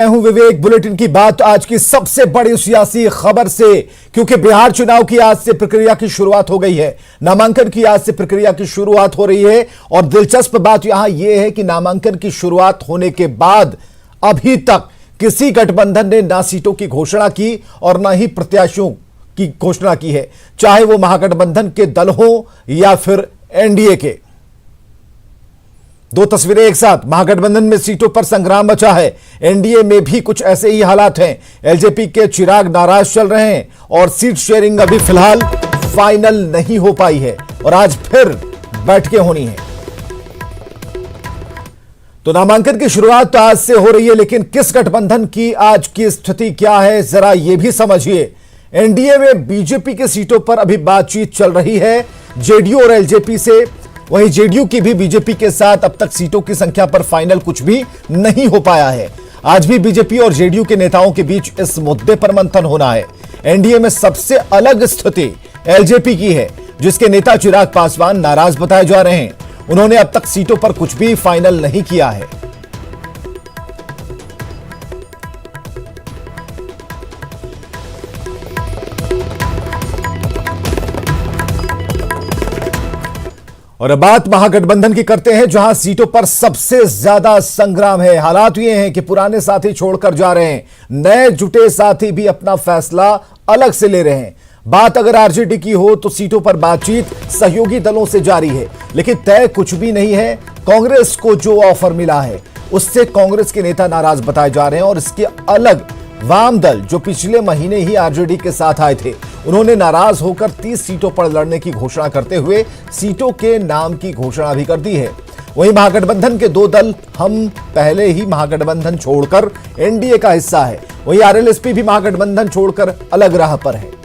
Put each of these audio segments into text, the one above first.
मैं हूं विवेक। बुलेटिन की बात आज की सबसे बड़ी सियासी खबर से, क्योंकि बिहार चुनाव की आज से प्रक्रिया की शुरुआत हो गई है। नामांकन की आज से प्रक्रिया की शुरुआत हो रही है और दिलचस्प बात यहां यह है कि नामांकन की शुरुआत होने के बाद अभी तक किसी गठबंधन ने ना सीटों की घोषणा की और ना ही प्रत्याशियों की घोषणा की है, चाहे वो महागठबंधन के दल हो या फिर एनडीए के। दो तस्वीरें एक साथ। महागठबंधन में सीटों पर संग्राम मचा है, एनडीए में भी कुछ ऐसे ही हालात हैं। एलजेपी के चिराग नाराज चल रहे हैं और सीट शेयरिंग अभी फिलहाल फाइनल नहीं हो पाई है और आज फिर बैठकें होनी है। तो नामांकन की शुरुआत तो आज से हो रही है, लेकिन किस गठबंधन की आज की स्थिति क्या है जरा यह भी समझिए। एनडीए में बीजेपी की सीटों पर अभी बातचीत चल रही है, जेडीयू और एलजेपी से। वहीं जेडीयू की भी बीजेपी के साथ अब तक सीटों की संख्या पर फाइनल कुछ भी नहीं हो पाया है। आज भी बीजेपी और जेडीयू के नेताओं के बीच इस मुद्दे पर मंथन होना है। एनडीए में सबसे अलग स्थिति एलजेपी की है, जिसके नेता चिराग पासवान नाराज बताए जा रहे हैं। उन्होंने अब तक सीटों पर कुछ भी फाइनल नहीं किया है। और अब बात महागठबंधन की करते हैं, जहां सीटों पर सबसे ज्यादा संग्राम है। हालात ये हैं कि पुराने साथी छोड़कर जा रहे हैं, नए जुटे साथी भी अपना फैसला अलग से ले रहे हैं। बात अगर आरजेडी की हो तो सीटों पर बातचीत सहयोगी दलों से जारी है, लेकिन तय कुछ भी नहीं है। कांग्रेस को जो ऑफर मिला है उससे कांग्रेस के नेता नाराज बताए जा रहे हैं और इसके अलग वाम दल जो पिछले महीने ही आरजेडी के साथ आए थे, उन्होंने नाराज होकर 30 सीटों पर लड़ने की घोषणा करते हुए सीटों के नाम की घोषणा भी कर दी है। वहीं महागठबंधन के दो दल हम पहले ही महागठबंधन छोड़कर एनडीए का हिस्सा है, वहीं आरएलएसपी भी महागठबंधन छोड़कर अलग राह पर है।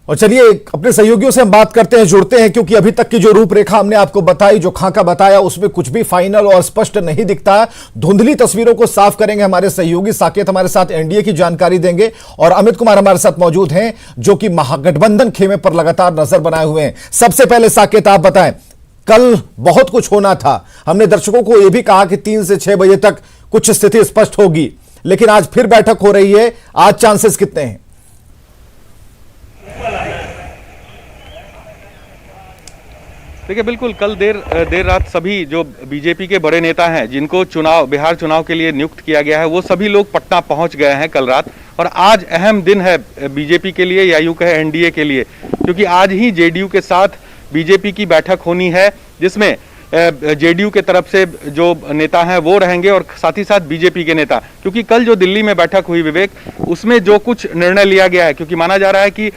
और चलिए अपने सहयोगियों से हम बात करते हैं, जुड़ते हैं, क्योंकि अभी तक की जो रूपरेखा हमने आपको बताई, जो खाका बताया, उसमें कुछ भी फाइनल और स्पष्ट नहीं दिखता। धुंधली तस्वीरों को साफ करेंगे हमारे सहयोगी साकेत, हमारे साथ एनडीए की जानकारी देंगे और अमित कुमार हमारे साथ मौजूद हैं, जो कि महागठबंधन खेमे पर लगातार नजर बनाए हुए हैं। सबसे पहले साकेत आप बताएं, कल बहुत कुछ होना था, हमने दर्शकों को यह भी कहा कि 3 से 6 बजे तक कुछ स्थिति स्पष्ट होगी, लेकिन आज फिर बैठक हो रही है। आज चांसेस कितने हैं? देखिए, बिल्कुल कल देर रात सभी जो बीजेपी के बड़े नेता हैं, जिनको बिहार चुनाव के लिए नियुक्त किया गया है, वो सभी लोग पटना पहुंच गए हैं कल रात। और आज अहम दिन है बीजेपी के लिए, या यूं कहे एनडीए के लिए, क्योंकि आज ही जेडीयू के साथ बीजेपी की बैठक होनी है, जिसमें जेडीयू के तरफ से जो नेता हैं वो रहेंगे और साथ ही साथ बीजेपी के नेता। क्योंकि कल जो दिल्ली में बैठक हुई विवेक, उसमें जो कुछ निर्णय लिया गया है, क्योंकि माना जा रहा है कि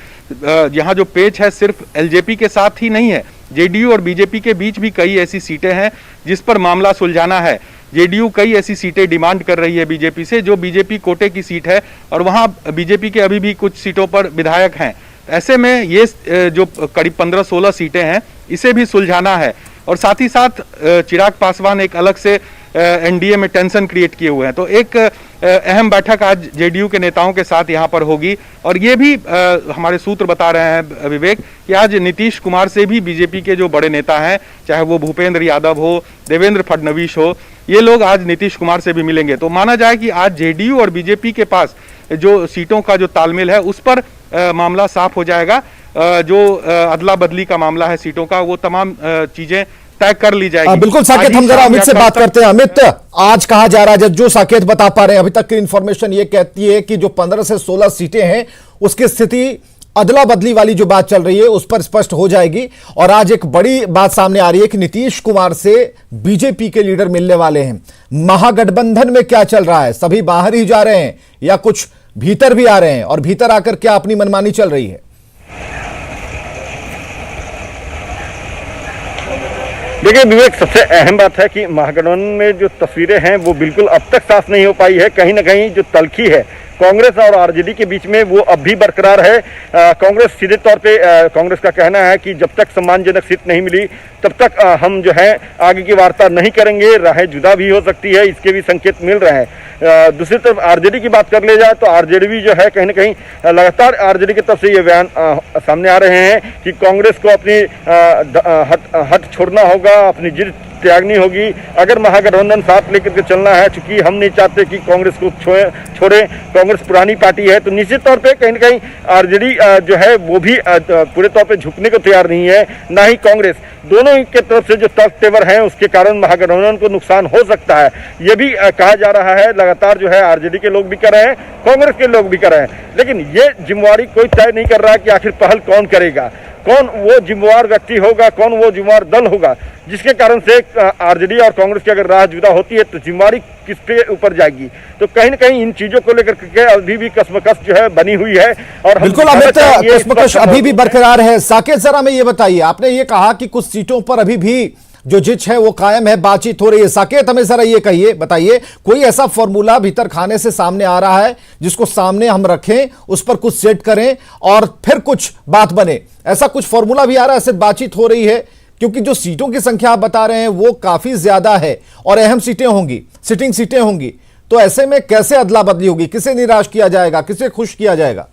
यहाँ जो पेच है सिर्फ एलजेपी के साथ ही नहीं है, जेडीयू और बीजेपी के बीच भी कई ऐसी सीटें हैं जिस पर मामला सुलझाना है। जेडीयू कई ऐसी सीटें डिमांड कर रही है बीजेपी से, जो बीजेपी कोटे की सीट है, और वहां बीजेपी के अभी भी कुछ सीटों पर विधायक हैं। ऐसे में ये जो करीब 15-16 सीटें हैं, इसे भी सुलझाना है। और साथ ही साथ चिराग पासवान एक अलग से एनडीए में टेंशन क्रिएट किए हुए हैं। तो एक अहम बैठक आज जेडीयू के नेताओं के साथ यहां पर होगी। और ये भी हमारे सूत्र बता रहे हैं विवेक कि आज नीतीश कुमार से भी बीजेपी के जो बड़े नेता हैं, चाहे वो भूपेंद्र यादव हो, देवेंद्र फडणवीस हो, ये लोग आज नीतीश कुमार से भी मिलेंगे। तो माना जाए कि आज जेडीयू और बीजेपी के पास जो सीटों का जो तालमेल है, उस पर मामला साफ हो जाएगा। जो अदला बदली का मामला है सीटों का, वो तमाम चीजें तय कर ली जाएगी। बिल्कुल साकेत, हम जरा अमित से बात करते हैं। अमित, आज कहा जा रहा है, जो साकेत बता पा रहे हैं, अभी तक की इंफॉर्मेशन ये कहती है कि जो 15 से 16 सीटें हैं, उसकी स्थिति अदला बदली वाली जो बात चल रही है उस पर स्पष्ट हो जाएगी। और आज एक बड़ी बात सामने आ रही है कि नीतीश कुमार से बीजेपी के लीडर मिलने वाले हैं। महागठबंधन में क्या चल रहा है? सभी बाहर ही जा रहे हैं या कुछ भीतर भी आ रहे हैं? और भीतर आकर क्या अपनी मनमानी चल रही है? देखिए विवेक, सबसे अहम बात है कि महागठबंधन में जो तस्वीरें हैं वो बिल्कुल अब तक साफ नहीं हो पाई है। कहीं ना कहीं जो तल्खी है कांग्रेस और आरजेडी के बीच में, वो अब भी बरकरार है। कांग्रेस सीधे तौर पे कांग्रेस का कहना है कि जब तक सम्मानजनक सीट नहीं मिली तब तक हम जो है आगे की वार्ता नहीं करेंगे, राहें जुदा भी हो सकती है, इसके भी संकेत मिल रहे हैं। दूसरी तरफ आरजेडी की बात कर ले जाए तो आरजेडी भी जो है कहीं ना कहीं लगातार आरजेडी की तरफ से ये बयान सामने आ रहे हैं कि कांग्रेस को अपनी हट छोड़ना होगा, अपनी जिद त्यागनी होगी। अगर महागठबंधन साथ लेकर के चलना है, चूंकि हम नहीं चाहते कि कांग्रेस को छोड़े, कांग्रेस पुरानी पार्टी है, तो निश्चित तौर पे कहीं ना कहीं आरजेडी जो है वो भी पूरे तौर पे झुकने को तैयार नहीं है, ना ही कांग्रेस। दोनों के तरफ से जो तर्क तेवर है उसके कारण महागठबंधन को नुकसान हो सकता है, ये भी कहा जा रहा है। लगातार जो है आरजेडी के लोग भी कर रहे हैं, कांग्रेस के लोग भी कर रहे हैं, लेकिन ये जिम्मेवारी कोई तय नहीं कर रहा है कि आखिर पहल कौन करेगा, कौन वो जिम्मेवार व्यक्ति होगा, कौन वो जिम्मेवार दल होगा, जिसके कारण से आरजेडी और कांग्रेस की अगर राह जुदा होती है तो जिम्मेवारी किस पे ऊपर जाएगी। तो कहीं ना कहीं इन चीजों को लेकर के अभी भी कसमकस जो है बनी हुई है। और बिल्कुल अमित, कसमकस अभी भी बरकरार है। साकेत जरा में ये बताइए, आपने ये कहा कि कुछ सीटों पर अभी भी जो जिच है वो कायम है, बातचीत हो रही है। साकेत हमें जरा ये कहिए, बताइए कोई ऐसा फॉर्मूला भीतर खाने से सामने आ रहा है जिसको सामने हम रखें, उस पर कुछ सेट करें और फिर कुछ बात बने, ऐसा कुछ फॉर्मूला भी आ रहा है, ऐसे बातचीत हो रही है? क्योंकि जो सीटों की संख्या आप बता रहे हैं वो काफी ज्यादा है और अहम सीटें होंगी, सिटिंग सीटें होंगी, तो ऐसे में कैसे अदला बदली होगी? किसे निराश किया जाएगा, किसे खुश किया जाएगा?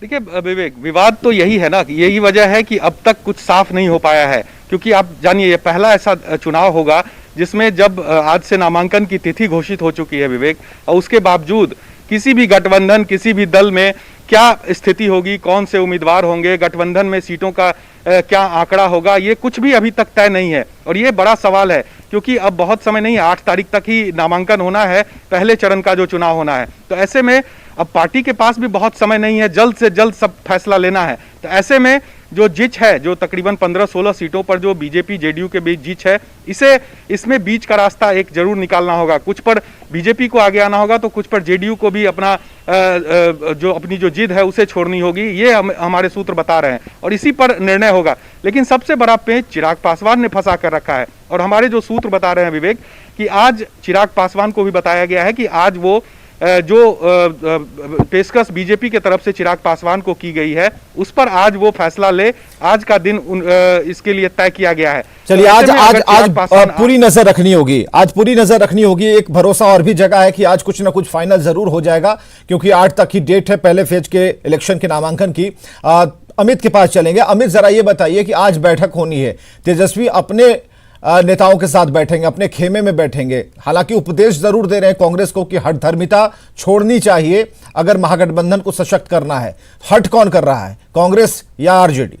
देखिए विवेक, विवाद तो यही है ना, यही वजह है कि अब तक कुछ साफ नहीं हो पाया है। क्योंकि आप जानिए ये पहला ऐसा चुनाव होगा जिसमें जब आज से नामांकन की तिथि घोषित हो चुकी है विवेक, और उसके बावजूद किसी भी गठबंधन, किसी भी दल में क्या स्थिति होगी, कौन से उम्मीदवार होंगे, गठबंधन में सीटों का क्या आंकड़ा होगा, ये कुछ भी अभी तक तय नहीं है। और ये बड़ा सवाल है क्योंकि अब बहुत समय नहीं है, 8 तारीख तक ही नामांकन होना है, पहले चरण का जो चुनाव होना है। तो ऐसे में अब पार्टी के पास भी बहुत समय नहीं है, जल्द से जल्द सब फैसला लेना है। तो ऐसे में जो जिच है, जो तकरीबन 15-16 सीटों पर जो बीजेपी जेडीयू के बीच जिच है, इसमें बीच का रास्ता एक जरूर निकालना होगा। कुछ पर बीजेपी को आगे आना होगा तो कुछ पर जेडीयू को भी अपना अपनी जो जिद है उसे छोड़नी होगी, ये हमारे सूत्र बता रहे हैं और इसी पर निर्णय होगा। लेकिन सबसे बड़ा पेंच चिराग पासवान ने फंसा कर रखा है और हमारे जो सूत्र बता रहे हैं विवेक कि आज चिराग पासवान को भी बताया गया है कि आज वो जो पेशकश बीजेपी के तरफ से चिराग पासवान को की गई है उस पर आज वो फैसला ले, आज का दिन इसके लिए तय किया गया है। चलिए आज पूरी नजर रखनी होगी, आज पूरी नजर रखनी होगी। एक भरोसा और भी जगह है कि आज कुछ ना कुछ फाइनल जरूर हो जाएगा क्योंकि 8 तक की डेट है पहले फेज के इलेक्शन के नामांकन की। अमित के पास चलेंगे। अमित जरा ये बताइए कि आज बैठक होनी है, तेजस्वी अपने नेताओं के साथ बैठेंगे, अपने खेमे में बैठेंगे, हालांकि उपदेश जरूर दे रहे हैं कांग्रेस को कि हठधर्मिता छोड़नी चाहिए अगर महागठबंधन को सशक्त करना है। हट कौन कर रहा है, कांग्रेस या आरजेडी?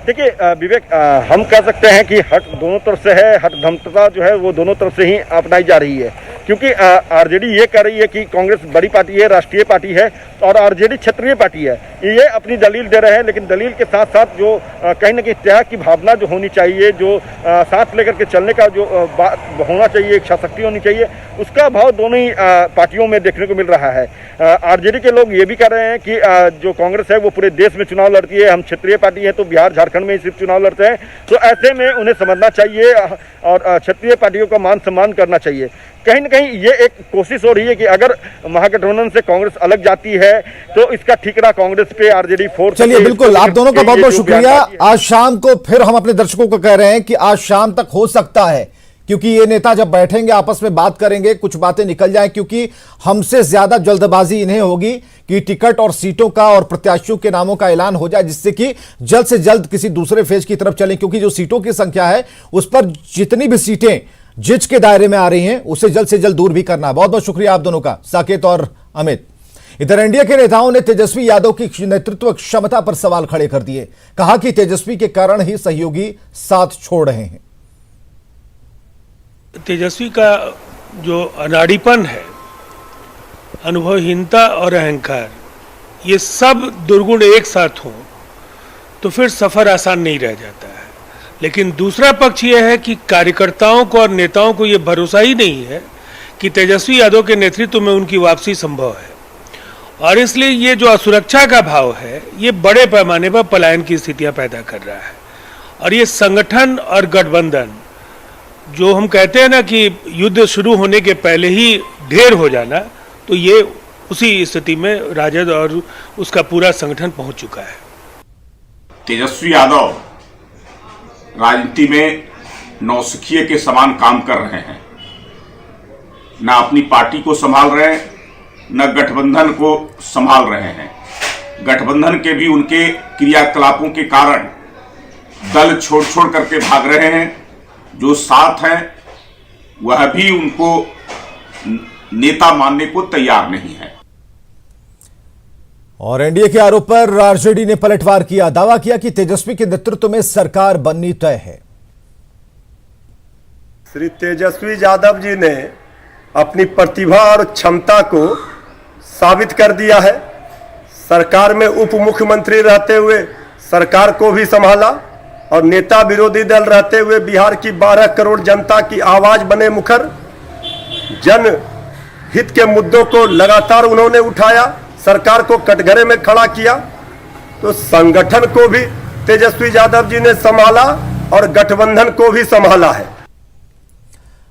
देखिए विवेक, हम कह सकते हैं कि हट दोनों तरफ से है, हठधर्मिता जो है वो दोनों तरफ से ही अपनाई जा रही है क्योंकि आरजेडी ये कह रही है कि कांग्रेस बड़ी पार्टी है, राष्ट्रीय पार्टी है और आरजेडी क्षेत्रीय पार्टी है। ये अपनी दलील दे रहे हैं, लेकिन दलील के साथ साथ जो कहीं ना कहीं त्याग की भावना जो होनी चाहिए, जो साथ लेकर के चलने का जो होना चाहिए, इच्छा शक्ति होनी चाहिए, उसका भाव दोनों ही पार्टियों में देखने को मिल रहा है। आरजेडी के लोग ये भी कह रहे हैं कि जो कांग्रेस है वो पूरे देश में चुनाव लड़ती है, हम क्षेत्रीय पार्टी है तो बिहार झारखंड में ही सिर्फ चुनाव लड़ते हैं, तो ऐसे में उन्हें समझना चाहिए और क्षेत्रीय पार्टियों का मान सम्मान करना चाहिए। कहीं ना कहीं ये एक कोशिश हो रही है कि अगर महागठबंधन से कांग्रेस अलग जाती है तो इसका ठिकरा कांग्रेस पे आरजेडी फोर्स। चलिए बिल्कुल, आप दोनों का बहुत बहुत शुक्रिया। आज शाम को फिर हम अपने दर्शकों को कह रहे हैं कि आज शाम तक हो सकता है, क्योंकि ये नेता जब बैठेंगे आपस में बात करेंगे, कुछ बातें निकल जाएं, क्योंकि हमसे ज्यादा जल्दबाजी इन्हें होगी कि टिकट और सीटों का और प्रत्याशियों के नामों का ऐलान हो जाए, जिससे कि जल्द से जल्द किसी दूसरे फेज की तरफ चलें, क्योंकि जो सीटों की संख्या है उस पर जितनी भी सीटें जिच के दायरे में आ रही हैं उसे जल्द से जल्द दूर भी करना है। बहुत बहुत शुक्रिया आप दोनों का, साकेत और अमित। इधर एनडीए के नेताओं ने तेजस्वी यादव की नेतृत्व क्षमता पर सवाल खड़े कर दिए, कहा कि तेजस्वी के कारण ही सहयोगी साथ छोड़ रहे हैं। तेजस्वी का जो अनाड़ीपन है, अनुभवहीनता और अहंकार, ये सब दुर्गुण एक साथ हों तो फिर सफर आसान नहीं रह जाता है। लेकिन दूसरा पक्ष यह है कि कार्यकर्ताओं को और नेताओं को यह भरोसा ही नहीं है कि तेजस्वी यादव के नेतृत्व में उनकी वापसी संभव है, और इसलिए ये जो असुरक्षा का भाव है ये बड़े पैमाने पर पलायन की स्थितियां पैदा कर रहा है। और ये संगठन और गठबंधन, जो हम कहते हैं ना कि युद्ध शुरू होने के पहले ही ढेर हो जाना, तो ये उसी स्थिति में राजद और उसका पूरा संगठन पहुंच चुका है। तेजस्वी यादव राजनीति में नौसिखिए के समान काम कर रहे हैं। न अपनी पार्टी को संभाल रहे हैं, न गठबंधन को संभाल रहे हैं। गठबंधन के भी उनके क्रियाकलापों के कारण दल छोड़ छोड़ करके भाग रहे हैं। जो साथ हैं वह भी उनको नेता मानने को तैयार नहीं है। और एनडीए के आरोप पर आरजेडी ने पलटवार किया, दावा किया कि तेजस्वी के नेतृत्व में सरकार बननी तय है। श्री तेजस्वी यादव जी ने अपनी प्रतिभा और क्षमता को साबित कर दिया है। सरकार में उप मुख्यमंत्री रहते हुए सरकार को भी संभाला और नेता विरोधी दल रहते हुए बिहार की 12 करोड़ जनता की आवाज बने मुखर। जन हित के मुद्दों को लगातार उन्होंने उठाया, सरकार को कटघरे में खड़ा किया। तो संगठन को भी तेजस्वी यादव जी ने संभाला और गठबंधन को भी संभाला है।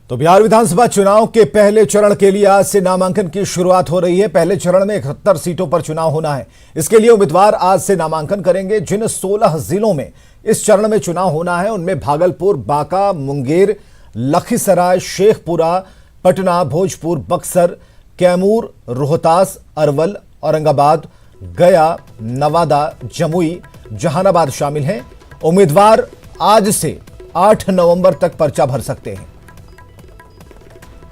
तो बिहार विधानसभा चुनाव के पहले चरण के लिए आज से नामांकन की शुरुआत हो रही है। पहले चरण में 71 सीटों पर चुनाव होना है। इसके लिए उम्मीदवार आज से नामांकन करेंगे। जिन 16 जिलों में इस चरण में चुनाव होना है उनमें भागलपुर, बांका, मुंगेर, लखीसराय, शेखपुरा, पटना, भोजपुर, बक्सर, कैमूर, रोहतास, अरवल, औरंगाबाद, गया, नवादा, जमुई, जहानाबाद शामिल हैं। उम्मीदवार आज से 8 नवंबर तक पर्चा भर सकते हैं।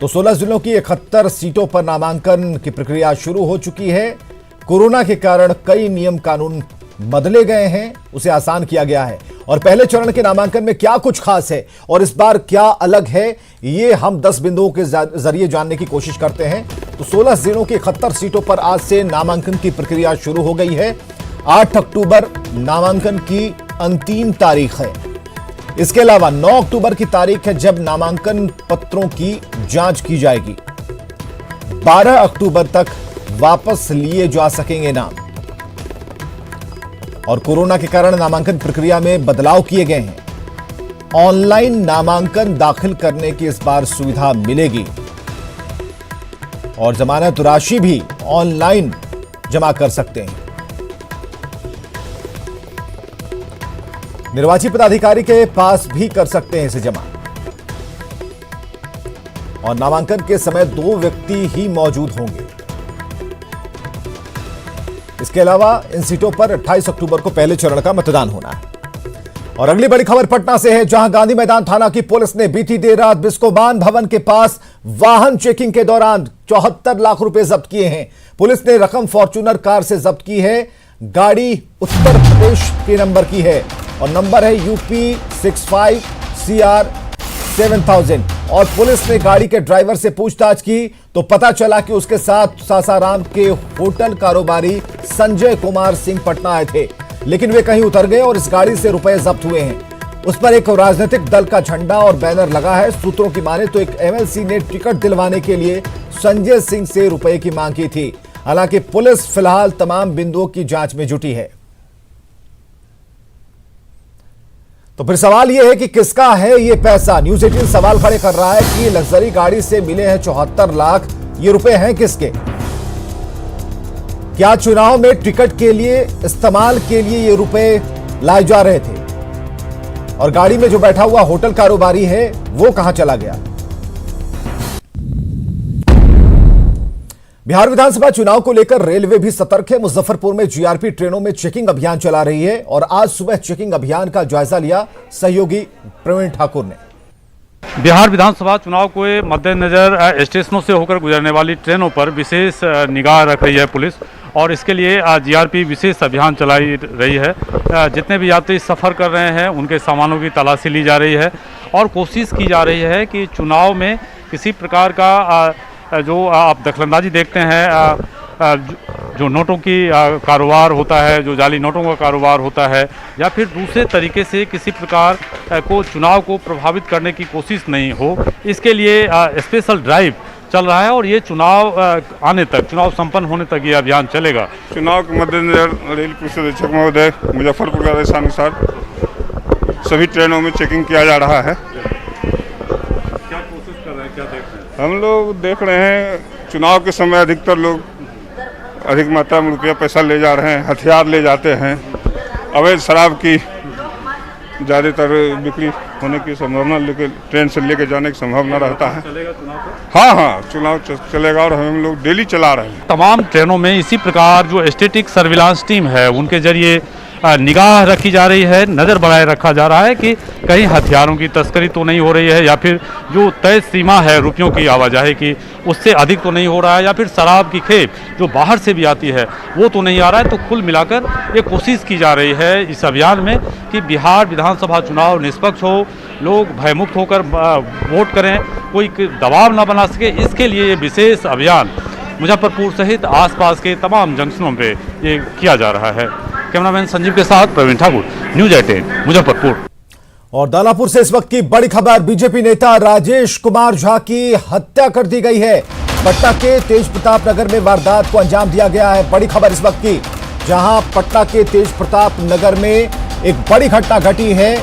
तो 16 जिलों की 71 सीटों पर नामांकन की प्रक्रिया शुरू हो चुकी है। कोरोना के कारण कई नियम कानून बदले गए हैं, उसे आसान किया गया है। और पहले चरण के नामांकन में क्या कुछ खास है और इस बार क्या अलग है, ये हम 10 बिंदुओं के जरिए जानने की कोशिश करते हैं। तो 16 जिलों की 71 सीटों पर आज से नामांकन की प्रक्रिया शुरू हो गई है। 8 अक्टूबर नामांकन की अंतिम तारीख है। इसके अलावा 9 अक्टूबर की तारीख है जब नामांकन पत्रों की जांच की जाएगी। 12 अक्टूबर तक वापस लिए जा सकेंगे नाम। और कोरोना के कारण नामांकन प्रक्रिया में बदलाव किए गए हैं। ऑनलाइन नामांकन दाखिल करने की इस बार सुविधा मिलेगी और जमानत राशि भी ऑनलाइन जमा कर सकते हैं। निर्वाची पदाधिकारी के पास भी कर सकते हैं इसे जमा। और नामांकन के समय 2 व्यक्ति ही मौजूद होंगे। इसके अलावा इन सीटों पर 28 अक्टूबर को पहले चरण का मतदान होना है। और अगली बड़ी खबर पटना से है, जहां गांधी मैदान थाना की पुलिस ने बीती देर रात बिस्कोमान भवन के पास वाहन चेकिंग के दौरान 74 लाख रुपए जब्त किए हैं। पुलिस ने रकम फॉर्च्यूनर कार से जब्त की है। गाड़ी उत्तर प्रदेश के नंबर की है और नंबर है UP 65 CR 7000। और पुलिस ने गाड़ी के ड्राइवर से पूछताछ की तो पता चला कि उसके साथ सासाराम के होटल कारोबारी संजय कुमार सिंह पटना आए थे, लेकिन वे कहीं उतर गए और इस गाड़ी से रुपए जब्त हुए हैं। उस पर एक राजनीतिक दल का झंडा और बैनर लगा है। सूत्रों की माने तो एक MLC ने टिकट दिलवाने के लिए संजय सिंह से रुपए की मांग की थी। हालांकि पुलिस फिलहाल तमाम बिंदुओं की जांच में जुटी है। तो फिर सवाल यह है कि किसका है ये पैसा। न्यूज़ 18 सवाल खड़े कर रहा है कि लग्जरी गाड़ी से मिले हैं 74 लाख, ये रुपए हैं किसके? क्या चुनाव में टिकट के लिए इस्तेमाल के लिए ये रुपए लाए जा रहे थे? और गाड़ी में जो बैठा हुआ होटल कारोबारी है वो कहां चला गया? बिहार विधानसभा चुनाव को लेकर रेलवे भी सतर्क है। मुजफ्फरपुर में GRP ट्रेनों में चेकिंग अभियान चला रही है और आज सुबह चेकिंग अभियान का जायजा लिया सहयोगी प्रवीण ठाकुर ने। बिहार विधानसभा चुनाव के मद्देनजर स्टेशनों से होकर गुजरने वाली ट्रेनों पर विशेष निगाह रख रही है पुलिस और इसके लिए GRP विशेष अभियान चलाई रही है। जितने भी यात्री सफ़र कर रहे हैं उनके सामानों की तलाशी ली जा रही है और कोशिश की जा रही है कि चुनाव में किसी प्रकार का जो आप दखलंदाजी देखते हैं, जो नोटों की कारोबार होता है, जो जाली नोटों का कारोबार होता है या फिर दूसरे तरीके से किसी प्रकार को चुनाव को प्रभावित करने की कोशिश नहीं हो, इसके लिए स्पेशल ड्राइव चल रहा है और ये चुनाव आने तक, चुनाव संपन्न होने तक ये अभियान चलेगा। चुनाव के मद्देनजर रेल पुलिस अधीक्षक महोदय मुजफ्फरपुर के आदेशानुसार सभी ट्रेनों में चेकिंग किया जा रहा है। क्या कोशिश कर रहे हैं, क्या देख रहे हैं? हम लोग देख रहे हैं चुनाव के समय अधिकतर लोग अधिक मात्रा में रुपया पैसा ले जा रहे हैं, हथियार ले जाते हैं अवैध शराब की ज़्यादातर बिक्री होने की संभावना, लेकिन ट्रेन से लेके जाने की संभावना रहता है। हाँ, चुनाव चलेगा और हम लोग डेली चला रहे हैं। तमाम ट्रेनों में इसी प्रकार जो स्टैटिक सर्विलांस टीम है उनके जरिए निगाह रखी जा रही है, नज़र बनाए रखा जा रहा है कि कहीं हथियारों की तस्करी तो नहीं हो रही है, या फिर जो तय सीमा है रुपयों की आवाजाही की उससे अधिक तो नहीं हो रहा है, या फिर शराब की खेप जो बाहर से भी आती है वो तो नहीं आ रहा है। तो कुल मिलाकर ये कोशिश की जा रही है इस अभियान में कि बिहार विधानसभा चुनाव निष्पक्ष हो, लोग भयमुक्त होकर वोट करें, कोई दबाव ना बना सके। इसके लिए ये विशेष अभियान मुजफ्फरपुर सहित आसपास के तमाम जंक्शनों पे ये किया जा रहा है। कैमरामैन संजीव के साथ प्रवीण ठाकुर, न्यूज़ 18 मुजफ्फरपुर। और दानापुर से इस वक्त की बड़ी खबर, बीजेपी नेता राजेश कुमार झा की हत्या कर दी गई है। पटना के तेज प्रताप नगर में वारदात को अंजाम दिया गया है। बड़ी खबर इस वक्त की, जहां पटना के तेज प्रताप नगर में एक बड़ी घटना घटी है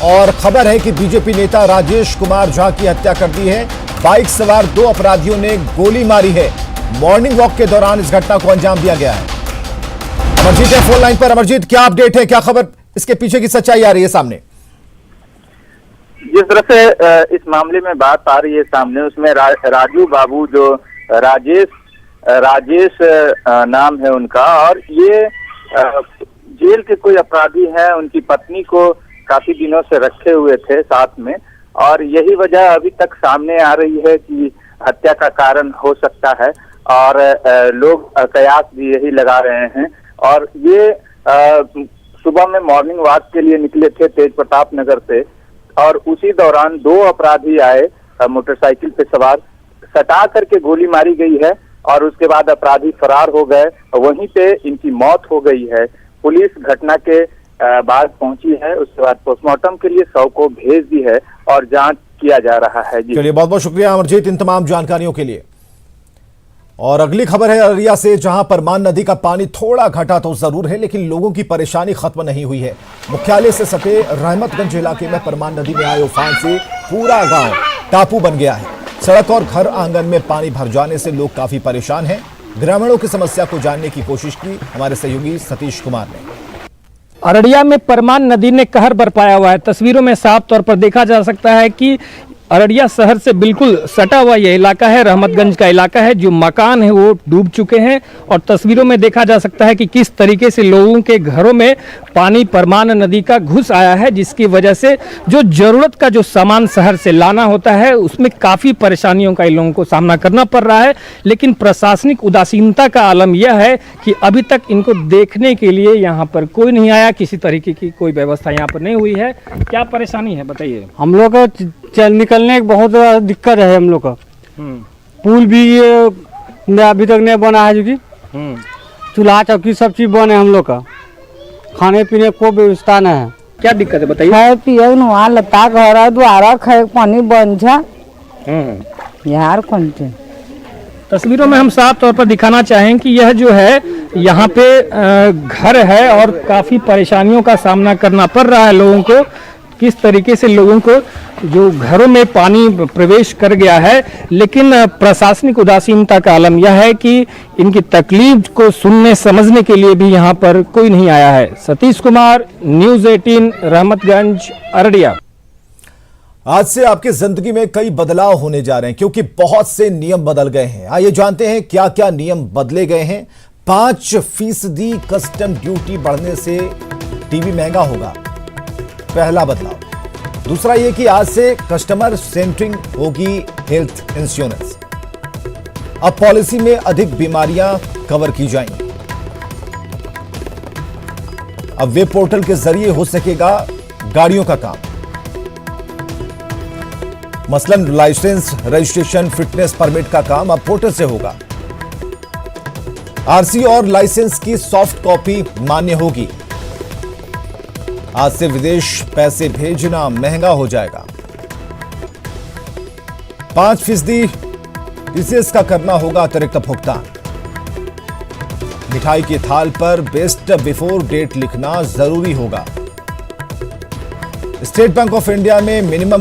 और खबर है कि बीजेपी नेता राजेश कुमार झा की हत्या कर दी है। बाइक सवार 2 अपराधियों ने गोली मारी है। मॉर्निंग वॉक के दौरान इस घटना को अंजाम दिया गया है। अमरजीत है फोन लाइन पर। अमरजीत, क्या अपडेट है, क्या खबर, इसके पीछे की सच्चाई आ रही है सामने? जिस तरह से इस मामले में बात आ रही है सामने, उसमें राजू बाबू, जो राजेश नाम है उनका, और ये जेल के कोई अपराधी हैं, उनकी पत्नी को काफी दिनों से रखे हुए थे साथ में, और यही वजह अभी तक सामने आ रही है कि हत्या का कारण हो सकता है, और लोग कयास भी यही लगा रहे हैं। और ये सुबह में मॉर्निंग वॉक के लिए निकले थे तेज प्रताप नगर से, और उसी दौरान 2 अपराधी आए मोटरसाइकिल पे सवार, सटा करके गोली मारी गई है और उसके बाद अपराधी फरार हो गए। वहीं पे इनकी मौत हो गई है। पुलिस घटना के बाद पहुंची है, उसके बाद पोस्टमार्टम के लिए शव को भेज दी है और जांच किया जा रहा है। जी चलिए, बहुत बहुत शुक्रिया अमरजीत इन तमाम जानकारियों के लिए। और अगली खबर है अररिया से, जहां परमान नदी का पानी थोड़ा घटा तो जरूर है, लेकिन लोगों की परेशानी खत्म नहीं हुई है। मुख्यालय से सटे रहमतगंज इलाके में परमान नदी में आए उफान से पूरा गांव टापू बन गया है। सड़क और घर आंगन में पानी भर जाने से लोग काफी परेशान हैं। ग्रामीणों की समस्या को जानने की कोशिश की हमारे सहयोगी सतीश कुमार ने। अररिया में परमान नदी ने कहर बरपाया हुआ है। तस्वीरों में साफ तौर पर देखा जा सकता है कि अररिया शहर से बिल्कुल सटा हुआ यह इलाका है, रहमतगंज का इलाका है। जो मकान है वो डूब चुके हैं और तस्वीरों में देखा जा सकता है कि किस तरीके से लोगों के घरों में पानी परमान नदी का घुस आया है, जिसकी वजह से जो जरूरत का जो सामान शहर से लाना होता है उसमें काफ़ी परेशानियों का इन लोगों को सामना करना पड़ रहा है। लेकिन प्रशासनिक उदासीनता का आलम यह है कि अभी तक इनको देखने के लिए यहाँ पर कोई नहीं आया, किसी तरीके की कोई व्यवस्था यहाँ पर नहीं हुई है। क्या परेशानी है बताइए? हम लोग निकलने की बहुत दिक्कत है। हम लोग का पुल भी अभी तक नहीं बना है, जो कि चूल्हा चौकी सब चीज बने, हम लोग का खाने पीने को व्यवस्था नहीं है। क्या दिक्कत है बताइए? खाए पिए वहाँ लता घर द्वारा खाए पानी बन जा यार। कौन तस्वीरों में हम साफ तौर पर दिखाना चाहें कि यह जो है यहाँ पे घर है और काफ़ी परेशानियों का सामना करना पड़ रहा है लोगों को। किस तरीके से लोगों को जो घरों में पानी प्रवेश कर गया है, लेकिन प्रशासनिक उदासीनता का आलम यह है कि इनकी तकलीफ को सुनने समझने के लिए भी यहाँ पर कोई नहीं आया है। सतीश कुमार, न्यूज़ 18 रहमतगंज अररिया। आज से आपकी जिंदगी में कई बदलाव होने जा रहे हैं, क्योंकि बहुत से नियम बदल गए हैं। आइए जानते हैं क्या क्या नियम बदले गए हैं। 5% कस्टम ड्यूटी बढ़ने से टीवी महंगा होगा, पहला बदलाव। दूसरा ये कि आज से कस्टमर सेंटरिंग होगी हेल्थ इंश्योरेंस। अब पॉलिसी में अधिक बीमारियां कवर की जाएंगी। अब वेब पोर्टल के जरिए हो सकेगा गाड़ियों का काम, मसलन लाइसेंस, रजिस्ट्रेशन, फिटनेस परमिट का काम अब पोर्टल से होगा। आरसी और लाइसेंस की सॉफ्ट कॉपी मान्य होगी। आज से विदेश पैसे भेजना महंगा हो जाएगा। 5% टीसीएस का करना होगा अतिरिक्त भुगतान। मिठाई की थाल पर बेस्ट बिफोर डेट लिखना जरूरी होगा। स्टेट बैंक ऑफ इंडिया में मिनिमम